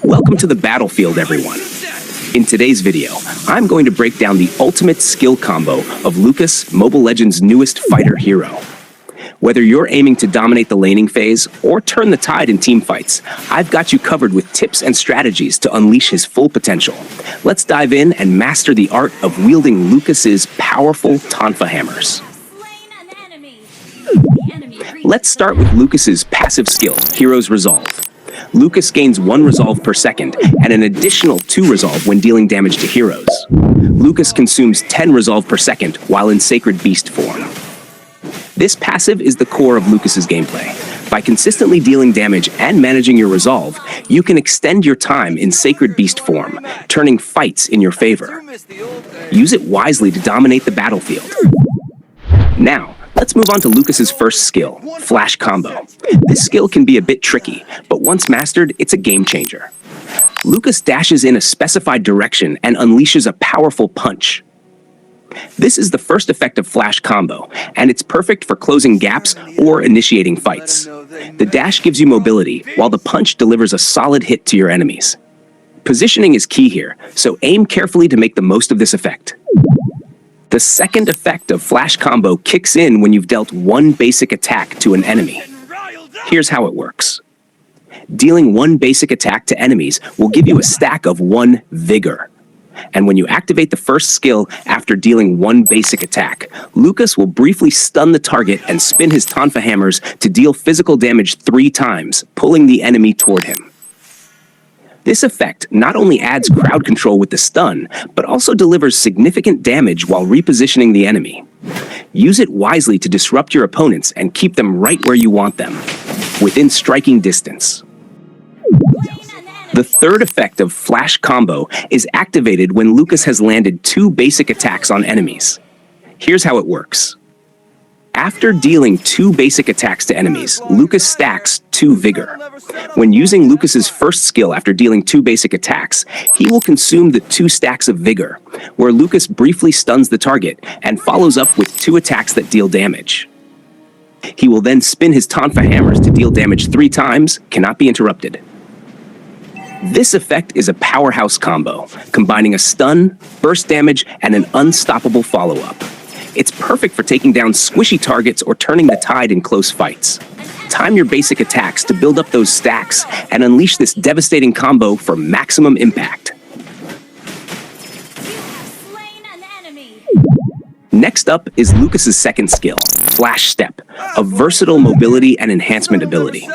Welcome to the battlefield, everyone. In today's video, I'm going to break down the ultimate skill combo of Lukas, Mobile Legends' newest fighter hero. Whether you're aiming to dominate the laning phase or turn the tide in teamfights, I've got you covered with tips and strategies to unleash his full potential. Let's dive in and master the art of wielding Lukas's powerful Tonfa hammers. Let's start with Lukas's passive skill, Hero's Resolve. Lukas gains 1 resolve per second and an additional 2 resolve when dealing damage to heroes. Lukas consumes 10 resolve per second while in Sacred Beast form. This passive is the core of Lukas's gameplay. By consistently dealing damage and managing your resolve, you can extend your time in Sacred Beast form, turning fights in your favor. Use it wisely to dominate the battlefield. Now, let's move on to Lukas's first skill, Flash Combo. This skill can be a bit tricky, but once mastered, it's a game changer. Lukas dashes in a specified direction and unleashes a powerful punch. This is the first effect of Flash Combo, and it's perfect for closing gaps or initiating fights. The dash gives you mobility, while the punch delivers a solid hit to your enemies. Positioning is key here, so aim carefully to make the most of this effect. The second effect of Flash Combo kicks in when you've dealt 1 basic attack to an enemy. Here's how it works. Dealing 1 basic attack to enemies will give you a stack of 1 Vigor. And when you activate the first skill after dealing 1 basic attack, Lukas will briefly stun the target and spin his Tonfa hammers to deal physical damage 3 times, pulling the enemy toward him. This effect not only adds crowd control with the stun, but also delivers significant damage while repositioning the enemy. Use it wisely to disrupt your opponents and keep them right where you want them, within striking distance. The third effect of Flash Combo is activated when Lukas has landed 2 basic attacks on enemies. Here's how it works. After dealing 2 basic attacks to enemies, Lukas stacks 2 Vigor. When using Lukas's first skill after dealing 2 basic attacks, he will consume the 2 stacks of Vigor, where Lukas briefly stuns the target and follows up with 2 attacks that deal damage. He will then spin his Tonfa hammers to deal damage 3 times, cannot be interrupted. This effect is a powerhouse combo, combining a stun, burst damage, and an unstoppable follow-up. It's perfect for taking down squishy targets or turning the tide in close fights. Time your basic attacks to build up those stacks and unleash this devastating combo for maximum impact. Next up is Lukas's second skill, Flash Step, a versatile mobility and enhancement ability.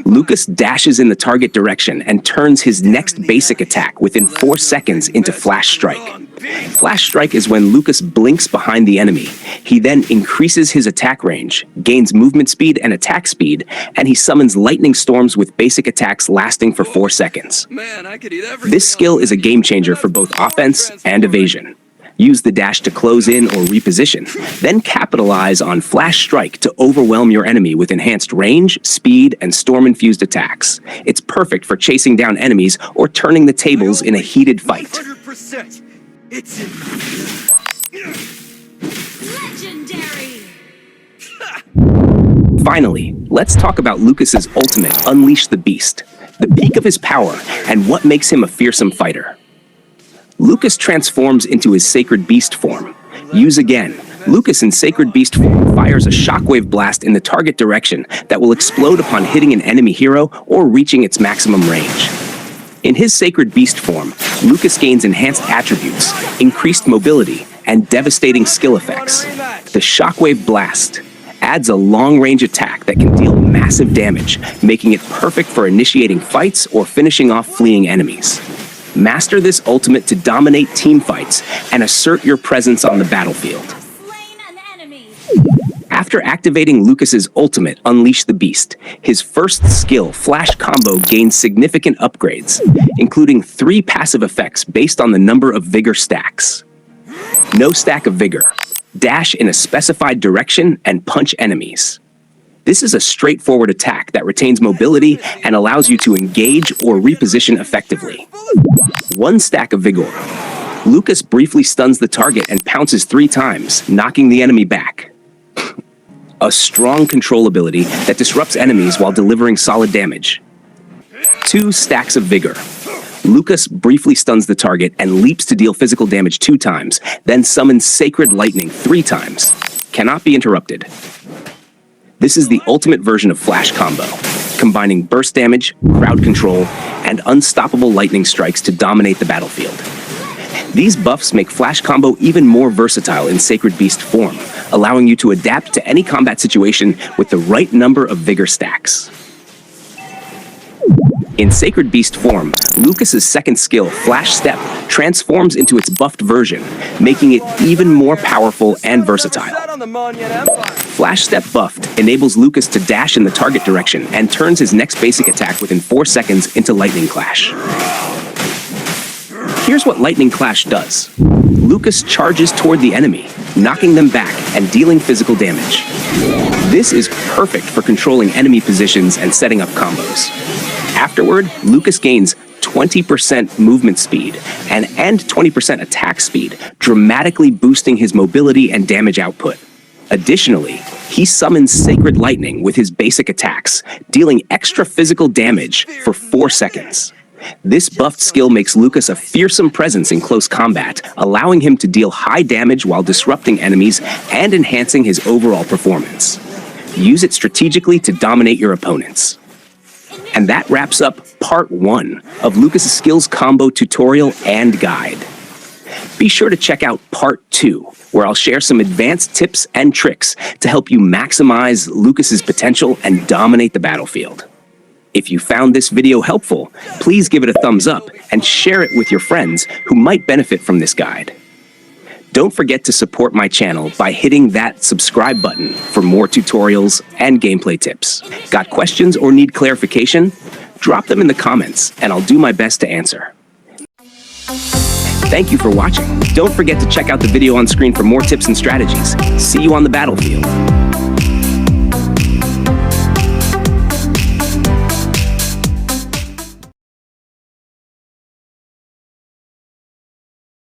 Lukas dashes in the target direction and turns his next basic attack within 4 seconds into Flash Strike. Flash Strike is when Lukas blinks behind the enemy. He then increases his attack range, gains movement speed and attack speed, and he summons lightning storms with basic attacks lasting for 4 seconds. This skill is a game changer for both offense and evasion. Use the dash to close in or reposition, then capitalize on Flash Strike to overwhelm your enemy with enhanced range, speed, and storm-infused attacks. It's perfect for chasing down enemies or turning the tables in a heated fight. 100%. It's legendary. Finally, let's talk about Lukas's ultimate, Unleash the Beast, the peak of his power and what makes him a fearsome fighter. Lukas transforms into his Sacred Beast form. Use again. Lukas in Sacred Beast form fires a shockwave blast in the target direction that will explode upon hitting an enemy hero or reaching its maximum range. In his Sacred Beast form, Lukas gains enhanced attributes, increased mobility, and devastating skill effects. The Shockwave Blast adds a long-range attack that can deal massive damage, making it perfect for initiating fights or finishing off fleeing enemies. Master this ultimate to dominate team fights and assert your presence on the battlefield. After activating Lukas's ultimate, Unleash the Beast, his first skill, Flash Combo, gains significant upgrades, including 3 passive effects based on the number of Vigor stacks. No stack of Vigor. Dash in a specified direction and punch enemies. This is a straightforward attack that retains mobility and allows you to engage or reposition effectively. 1 stack of Vigor. Lukas briefly stuns the target and pounces 3 times, knocking the enemy back. A strong control ability that disrupts enemies while delivering solid damage. 2 stacks of vigor. Lukas briefly stuns the target and leaps to deal physical damage 2 times, then summons Sacred Lightning 3 times. Cannot be interrupted. This is the ultimate version of Flash Combo, combining burst damage, crowd control, and unstoppable lightning strikes to dominate the battlefield. These buffs make Flash Combo even more versatile in Sacred Beast form, allowing you to adapt to any combat situation with the right number of vigor stacks. In Sacred Beast form, Lukas's second skill, Flash Step, transforms into its buffed version, making it even more powerful and versatile. Flash Step buffed enables Lukas to dash in the target direction and turns his next basic attack within 4 seconds into Lightning Clash. Here's what Lightning Clash does. Lukas charges toward the enemy, knocking them back and dealing physical damage. This is perfect for controlling enemy positions and setting up combos. Afterward, Lukas gains 20% movement speed and 20% attack speed, dramatically boosting his mobility and damage output. Additionally, he summons Sacred Lightning with his basic attacks, dealing extra physical damage for 4 seconds. This buffed skill makes Lukas a fearsome presence in close combat, allowing him to deal high damage while disrupting enemies and enhancing his overall performance. Use it strategically to dominate your opponents. And that wraps up Part 1 of Lukas' Skills Combo Tutorial and Guide. Be sure to check out Part 2, where I'll share some advanced tips and tricks to help you maximize Lukas' potential and dominate the battlefield. If you found this video helpful, please give it a thumbs up and share it with your friends who might benefit from this guide. Don't forget to support my channel by hitting that subscribe button for more tutorials and gameplay tips. Got questions or need clarification? Drop them in the comments and I'll do my best to answer. Thank you for watching. Don't forget to check out the video on screen for more tips and strategies. See you on the battlefield.